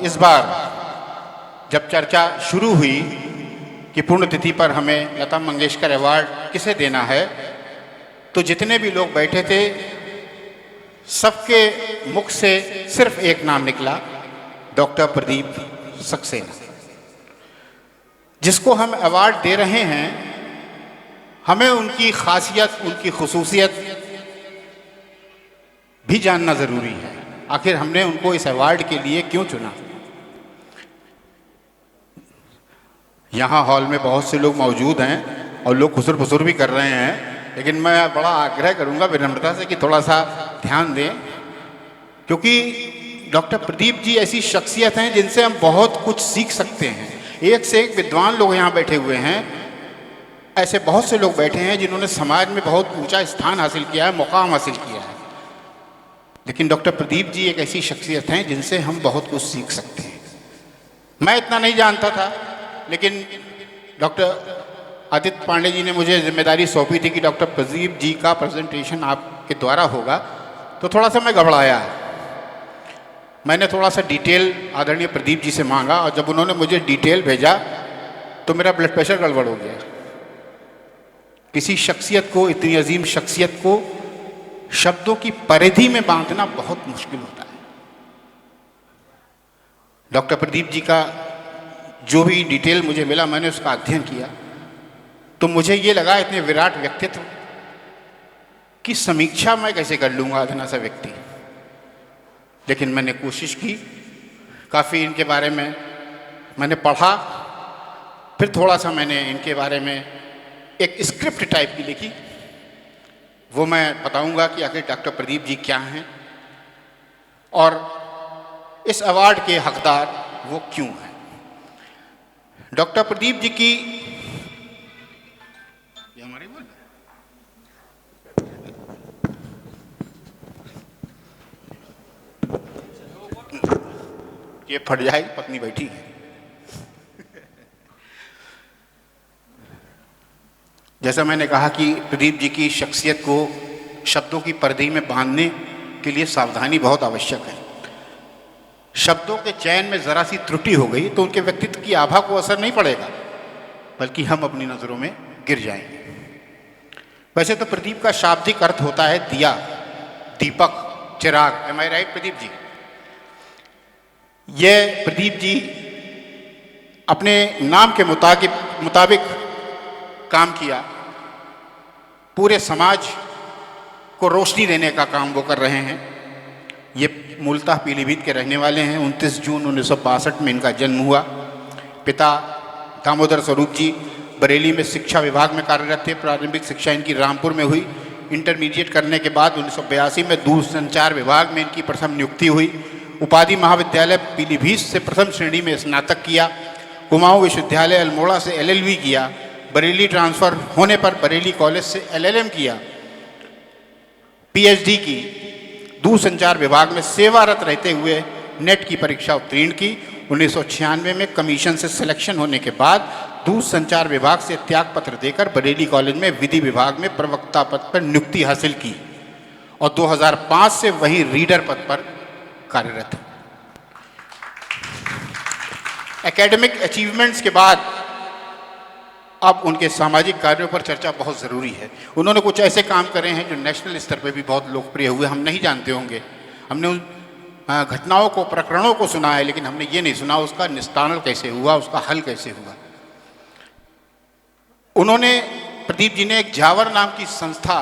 इस बार जब चर्चा शुरू हुई कि पुण्यतिथि पर हमें लता मंगेशकर अवार्ड किसे देना है, तो जितने भी लोग बैठे थे सबके मुख से सिर्फ एक नाम निकला, डॉक्टर प्रदीप सक्सेना। जिसको हम अवार्ड दे रहे हैं, हमें उनकी खासियत, उनकी खुसूसियत भी जानना ज़रूरी है। आखिर हमने उनको इस अवार्ड के लिए क्यों चुना। यहाँ हॉल में बहुत से लोग मौजूद हैं और लोग खुसर फुसुर भी कर रहे हैं, लेकिन मैं बड़ा आग्रह करूँगा विनम्रता से कि थोड़ा सा ध्यान दें, क्योंकि डॉक्टर प्रदीप जी ऐसी शख्सियत हैं जिनसे हम बहुत कुछ सीख सकते हैं। एक से एक विद्वान लोग यहाँ बैठे हुए हैं, ऐसे बहुत से लोग बैठे हैं जिन्होंने समाज में बहुत ऊंचा स्थान हासिल किया है, मुकाम हासिल किया है, लेकिन डॉक्टर प्रदीप जी एक ऐसी शख्सियत हैं जिनसे हम बहुत कुछ सीख सकते हैं। मैं इतना नहीं जानता था, लेकिन डॉक्टर आदित्य पांडे जी ने मुझे जिम्मेदारी सौंपी थी कि डॉक्टर प्रदीप जी का प्रेजेंटेशन आपके द्वारा होगा, तो थोड़ा सा मैं घबराया। मैंने थोड़ा सा डिटेल आदरणीय प्रदीप जी से मांगा और जब उन्होंने मुझे डिटेल भेजा तो मेरा ब्लड प्रेशर गड़बड़ हो गया। किसी शख्सियत को, इतनी अजीम शख्सियत को शब्दों की परिधि में बांधना बहुत मुश्किल होता है। डॉक्टर प्रदीप जी का जो भी डिटेल मुझे मिला, मैंने उसका अध्ययन किया, तो मुझे ये लगा इतने विराट व्यक्तित्व की समीक्षा मैं कैसे कर लूँगा, इतना सा व्यक्ति। लेकिन मैंने कोशिश की, काफ़ी इनके बारे में मैंने पढ़ा, फिर थोड़ा सा मैंने इनके बारे में एक स्क्रिप्ट टाइप की लिखी। वो मैं बताऊंगा कि आखिर डॉक्टर प्रदीप जी क्या हैं और इस अवार्ड के हकदार वो क्यों हैं। डॉक्टर प्रदीप जी की ये फट जाएगी, पत्नी बैठी है। जैसा मैंने कहा कि प्रदीप जी की शख्सियत को शब्दों की परिधि में बांधने के लिए सावधानी बहुत आवश्यक है। शब्दों के चयन में ज़रा सी त्रुटि हो गई तो उनके व्यक्तित्व की आभा को असर नहीं पड़ेगा, बल्कि हम अपनी नज़रों में गिर जाएंगे। वैसे तो प्रदीप का शाब्दिक अर्थ होता है दिया, दीपक, चिराग। एम आई राइट प्रदीप जी? ये प्रदीप जी अपने नाम के मुताबिक काम किया। पूरे समाज को रोशनी देने का काम वो कर रहे हैं। ये मूलतः पीलीभीत के रहने वाले हैं। 29 जून 1962 में इनका जन्म हुआ। पिता दामोदर स्वरूप जी बरेली में शिक्षा विभाग में कार्यरत थे। प्रारंभिक शिक्षा इनकी रामपुर में हुई। इंटरमीडिएट करने के बाद 1982 में दूरसंचार विभाग में इनकी प्रथम नियुक्ति हुई। उपाधि महाविद्यालय पीलीभीत से प्रथम श्रेणी में स्नातक किया। कुमाऊं विश्वविद्यालय अल्मोड़ा से LLB किया। बरेली ट्रांसफ़र होने पर बरेली कॉलेज से LLM किया। PhD की। दूरसंचार विभाग में सेवारत रहते हुए नेट की परीक्षा उत्तीर्ण की। 1996 में कमीशन से सिलेक्शन होने के बाद दूरसंचार विभाग से त्यागपत्र देकर बरेली कॉलेज में विधि विभाग में प्रवक्ता पद पर नियुक्ति हासिल की और 2005 से वही रीडर पद पर कार्यरत है। एकेडमिक अचीवमेंट्स के बाद अब उनके सामाजिक कार्यों पर चर्चा बहुत ज़रूरी है। उन्होंने कुछ ऐसे काम करे हैं जो नेशनल स्तर पर भी बहुत लोकप्रिय हुए। हम नहीं जानते होंगे, हमने उन घटनाओं को, प्रकरणों को सुना है, लेकिन हमने ये नहीं सुना उसका निस्तारण कैसे हुआ, उसका हल कैसे हुआ। उन्होंने, प्रदीप जी ने एक जावर नाम की संस्था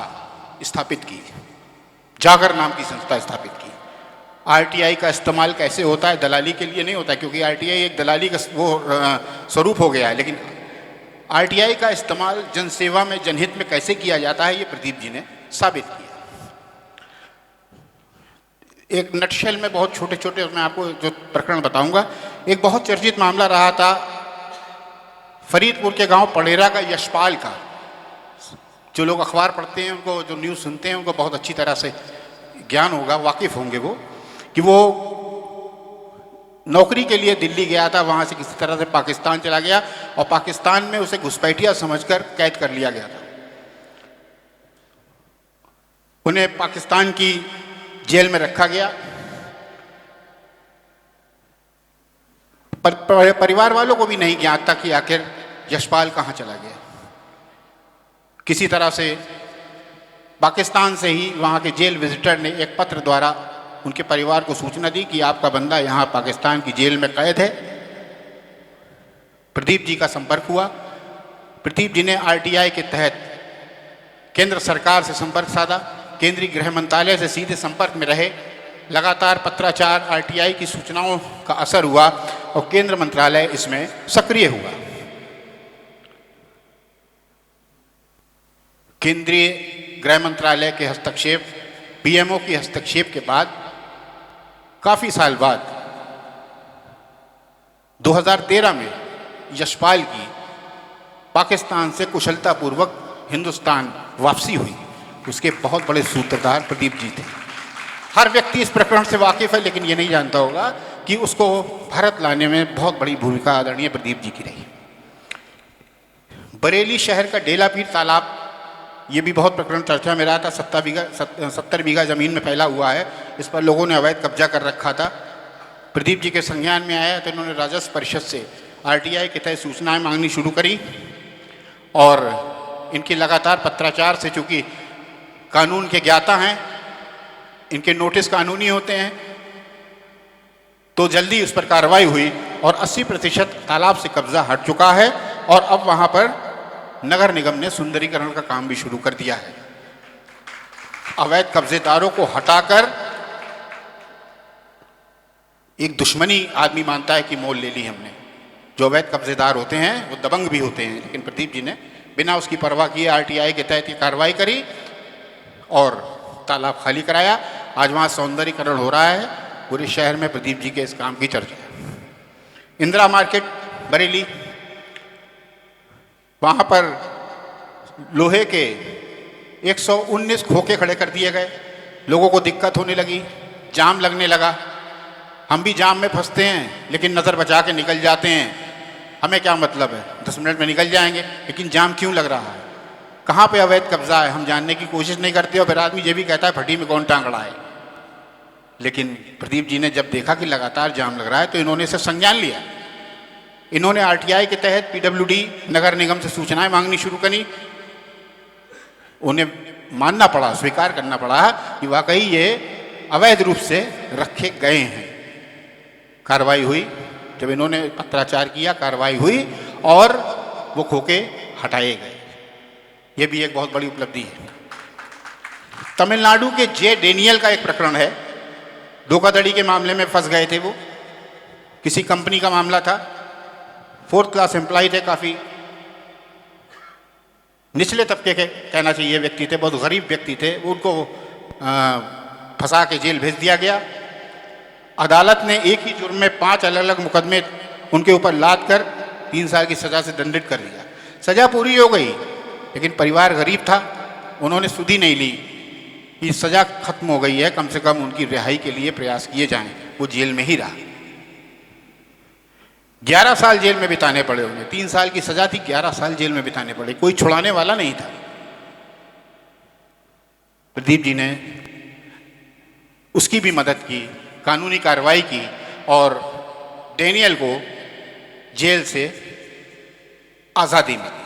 स्थापित की, जागर नाम की संस्था स्थापित की। RTI का इस्तेमाल कैसे होता है, दलाली के लिए नहीं होता, क्योंकि RTI एक दलाली का वो स्वरूप हो गया है, लेकिन RTI का इस्तेमाल जनसेवा में, जनहित में कैसे किया जाता है, ये प्रदीप जी ने साबित किया। एक नटशेल में बहुत छोटे छोटे मैं आपको जो प्रकरण बताऊंगा। एक बहुत चर्चित मामला रहा था फरीदपुर के गांव पड़ेरा का यशपाल का। जो लोग अखबार पढ़ते हैं, उनको, जो न्यूज़ सुनते हैं, उनको बहुत अच्छी तरह से ज्ञान होगा, वाकिफ़ होंगे वो, कि वो नौकरी के लिए दिल्ली गया था, वहाँ से किसी तरह से पाकिस्तान चला गया और पाकिस्तान में उसे घुसपैठिया समझकर कैद कर लिया गया था। उन्हें पाकिस्तान की जेल में रखा गया। परिवार वालों को भी नहीं ज्ञात था कि आखिर यशपाल कहाँ चला गया। किसी तरह से पाकिस्तान से ही वहाँ के जेल विजिटर ने एक पत्र द्वारा उनके परिवार को सूचना दी कि आपका बंदा यहाँ पाकिस्तान की जेल में कैद है। प्रदीप जी का संपर्क हुआ। प्रदीप जी ने आरटीआई के तहत केंद्र सरकार से संपर्क साधा, केंद्रीय गृह मंत्रालय से सीधे संपर्क में रहे। लगातार पत्राचार, आरटीआई की सूचनाओं का असर हुआ और केंद्र मंत्रालय इसमें सक्रिय हुआ। केंद्रीय गृह मंत्रालय के हस्तक्षेप, पीएमओ के हस्तक्षेप के बाद काफी साल बाद 2013 में यशपाल की पाकिस्तान से कुशलतापूर्वक हिंदुस्तान वापसी हुई। उसके बहुत बड़े सूत्रधार प्रदीप जी थे। हर व्यक्ति इस प्रकरण से वाकिफ है, लेकिन ये नहीं जानता होगा कि उसको भारत लाने में बहुत बड़ी भूमिका आदरणीय प्रदीप जी की रही। बरेली शहर का डेलापीर तालाब, ये भी बहुत प्रकरण चर्चा में रहा था। 70 बीघा जमीन में फैला हुआ है। इस पर लोगों ने अवैध कब्जा कर रखा था। प्रदीप जी के संज्ञान में आया तो इन्होंने राजस्व परिषद से आरटीआई के तहत सूचनाएं मांगनी शुरू करी और इनके लगातार पत्राचार से, चूंकि कानून के ज्ञाता हैं, इनके नोटिस कानूनी होते हैं, तो जल्दी उस पर कार्रवाई हुई और 80% तालाब से कब्जा हट चुका है और अब वहां पर नगर निगम ने सुंदरीकरण का काम भी शुरू कर दिया है। अवैध कब्जेदारों को हटाकर एक दुश्मनी आदमी मानता है कि मोल ले ली हमने। जो अवैध कब्जेदार होते हैं वो दबंग भी होते हैं, लेकिन प्रदीप जी ने बिना उसकी परवाह किए आरटीआई के तहत ये कार्रवाई करी और तालाब खाली कराया। आज वहाँ सौंदर्यीकरण हो रहा है। पूरे शहर में प्रदीप जी के इस काम की चर्चा है। इंदिरा मार्केट बरेली, वहाँ पर लोहे के 119 खोखे खड़े कर दिए गए। लोगों को दिक्कत होने लगी, जाम लगने लगा। हम भी जाम में फंसते हैं, लेकिन नज़र बचा के निकल जाते हैं। हमें क्या मतलब है, 10 मिनट में निकल जाएंगे, लेकिन जाम क्यों लग रहा है, कहाँ पे अवैध कब्जा है, हम जानने की कोशिश नहीं करते। और फिर आदमी ये भी कहता है फटी में कौन टांग रहा है। लेकिन प्रदीप जी ने जब देखा कि लगातार जाम लग रहा है तो इन्होंने इसे संज्ञान लिया। इन्होंने आरटीआई के तहत पीडब्ल्यूडी नगर निगम से सूचनाएं मांगनी शुरू करी। उन्हें मानना पड़ा, स्वीकार करना पड़ा कि वाकई ये अवैध रूप से रखे गए हैं। कार्रवाई हुई। जब इन्होंने पत्राचार किया, कार्रवाई हुई और वो खोखे हटाए गए। ये भी एक बहुत बड़ी उपलब्धि है। तमिलनाडु के जे डेनियल का एक प्रकरण है। धोखाधड़ी के मामले में फंस गए थे वो। किसी कंपनी का मामला था। 4th क्लास एम्प्लॉय थे, काफ़ी निचले तबके के कहना चाहिए व्यक्ति थे, बहुत गरीब व्यक्ति थे। उनको फंसा के जेल भेज दिया गया। अदालत ने एक ही जुर्म में 5 अलग अलग मुकदमे उनके ऊपर लाद कर 3 साल की सज़ा से दंडित कर दिया। सज़ा पूरी हो गई, लेकिन परिवार गरीब था, उन्होंने सुधि नहीं ली कि सज़ा खत्म हो गई है, कम से कम उनकी रिहाई के लिए प्रयास किए जाएं। वो जेल में ही रहा। 11 साल जेल में बिताने पड़े उन्हें। 3 साल की सज़ा थी, 11 साल जेल में बिताने पड़े। कोई छुड़ाने वाला नहीं था। प्रदीप जी ने उसकी भी मदद की, कानूनी कार्रवाई की और डेनियल को जेल से आज़ादी मिली।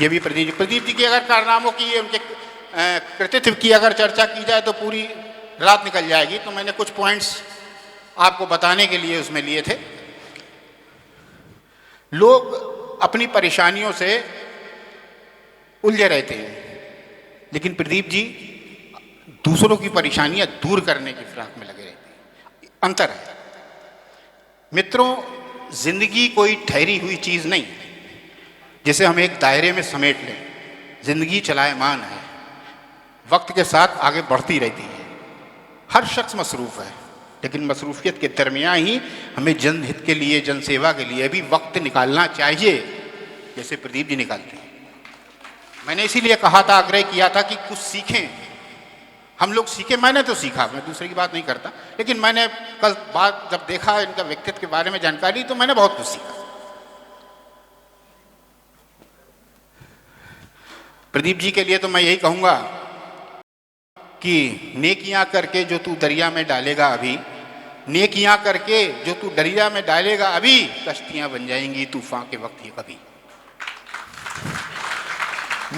ये भी प्रदीप जी के अगर कारनामों की, उनके कृतित्व की अगर चर्चा की जाए तो पूरी रात निकल जाएगी। तो मैंने कुछ पॉइंट्स आपको बताने के लिए उसमें लिए थे। लोग अपनी परेशानियों से उलझे रहते हैं, लेकिन प्रदीप जी दूसरों की परेशानियां दूर करने की फिराक में लगे रहते हैं। अंतर है मित्रों। जिंदगी कोई ठहरी हुई चीज नहीं जिसे हम एक दायरे में समेट लें। जिंदगी चलायमान है, वक्त के साथ आगे बढ़ती रहती है। हर शख्स मसरूफ है, लेकिन मसरूफियत के दरमियान ही हमें जनहित के लिए, जनसेवा के लिए भी वक्त निकालना चाहिए, जैसे प्रदीप जी निकालते हैं। मैंने इसीलिए कहा था, आग्रह किया था कि कुछ सीखें, हम लोग सीखें। मैंने तो सीखा, मैं दूसरे की बात नहीं करता, लेकिन मैंने कल बात जब देखा, इनका व्यक्तित्व के बारे में जानकारी, तो मैंने बहुत कुछ सीखा। प्रदीप जी के लिए तो मैं यही कहूँगा कि नेकियां करके जो तू दरिया में डालेगा अभी, नेकियां करके जो तू दरिया में डालेगा अभी, कश्तियां बन जाएंगी तूफान के वक्त ही कभी।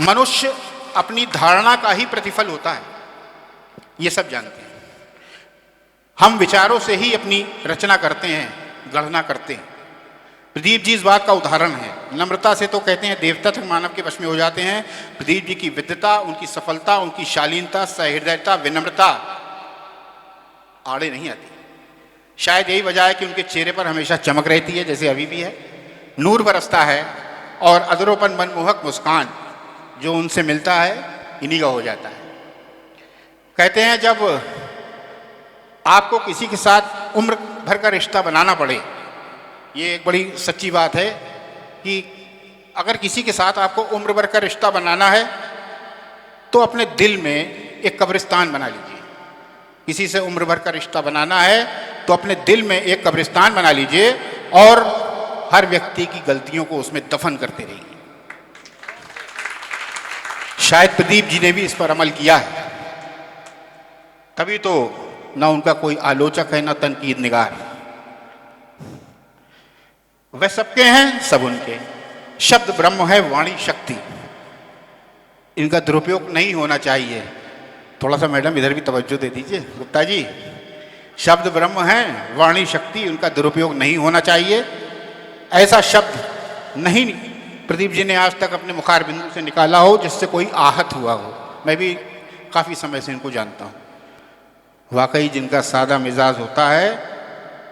मनुष्य अपनी धारणा का ही प्रतिफल होता है, ये सब जानते हैं। हम विचारों से ही अपनी रचना करते हैं, गणना करते हैं। प्रदीप जी इस बात का उदाहरण है। नम्रता से तो कहते हैं देवता तक मानव के वश में हो जाते हैं। प्रदीप जी की विद्वता, उनकी सफलता, उनकी शालीनता, सहृदयता, विनम्रता आड़े नहीं आती। शायद यही वजह है कि उनके चेहरे पर हमेशा चमक रहती है, जैसे अभी भी है, नूर बरसता है, और अदरोपन मनमोहक मुस्कान जो उनसे मिलता है इन्हीं का हो जाता है। कहते हैं जब आपको किसी के साथ उम्र भर का रिश्ता बनाना पड़े, ये एक बड़ी सच्ची बात है कि अगर किसी के साथ आपको उम्र भर का रिश्ता बनाना है तो अपने दिल में एक कब्रिस्तान बना लीजिए। किसी से उम्र भर का रिश्ता बनाना है तो अपने दिल में एक कब्रिस्तान बना लीजिए और हर व्यक्ति की गलतियों को उसमें दफन करते रहिए। शायद प्रदीप जी ने भी इस पर अमल किया है, तभी तो ना उनका कोई आलोचक है, ना तनकीद निगार। वह सबके हैं, सब उनके। शब्द ब्रह्म है, वाणी शक्ति। इनका दुरुपयोग नहीं होना चाहिए। थोड़ा सा मैडम इधर भी तवज्जो दे दीजिए, गुप्ता जी। शब्द ब्रह्म है, वाणी शक्ति, उनका दुरुपयोग नहीं होना चाहिए। ऐसा शब्द नहीं प्रदीप जी ने आज तक अपने मुखार बिंदु से निकाला हो जिससे कोई आहत हुआ हो। मैं भी काफ़ी समय से इनको जानता हूँ। वाकई जिनका सादा मिजाज होता है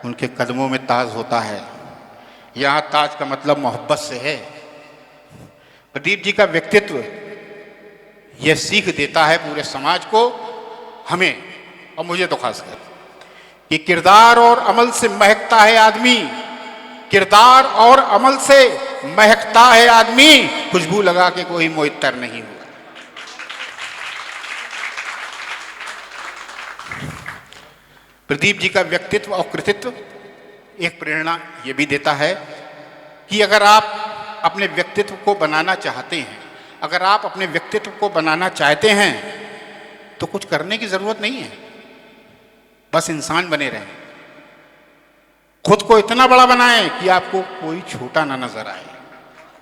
उनके कदमों में ताज होता है। यहाँ ताज का मतलब मोहब्बत से है। प्रदीप जी का व्यक्तित्व यह सीख देता है पूरे समाज को, हमें और मुझे तो खासकर, कि किरदार और अमल से महकता है आदमी। किरदार और अमल से महकता है आदमी, खुशबू लगा के कोई मुअत्तर नहीं हुआ। प्रदीप जी का व्यक्तित्व और कृतित्व एक प्रेरणा ये भी देता है कि अगर आप अपने व्यक्तित्व को बनाना चाहते हैं, अगर आप अपने व्यक्तित्व को बनाना चाहते हैं तो कुछ करने की जरूरत नहीं है, बस इंसान बने रहें। खुद को इतना बड़ा बनाएं कि आपको कोई छोटा ना नजर आए।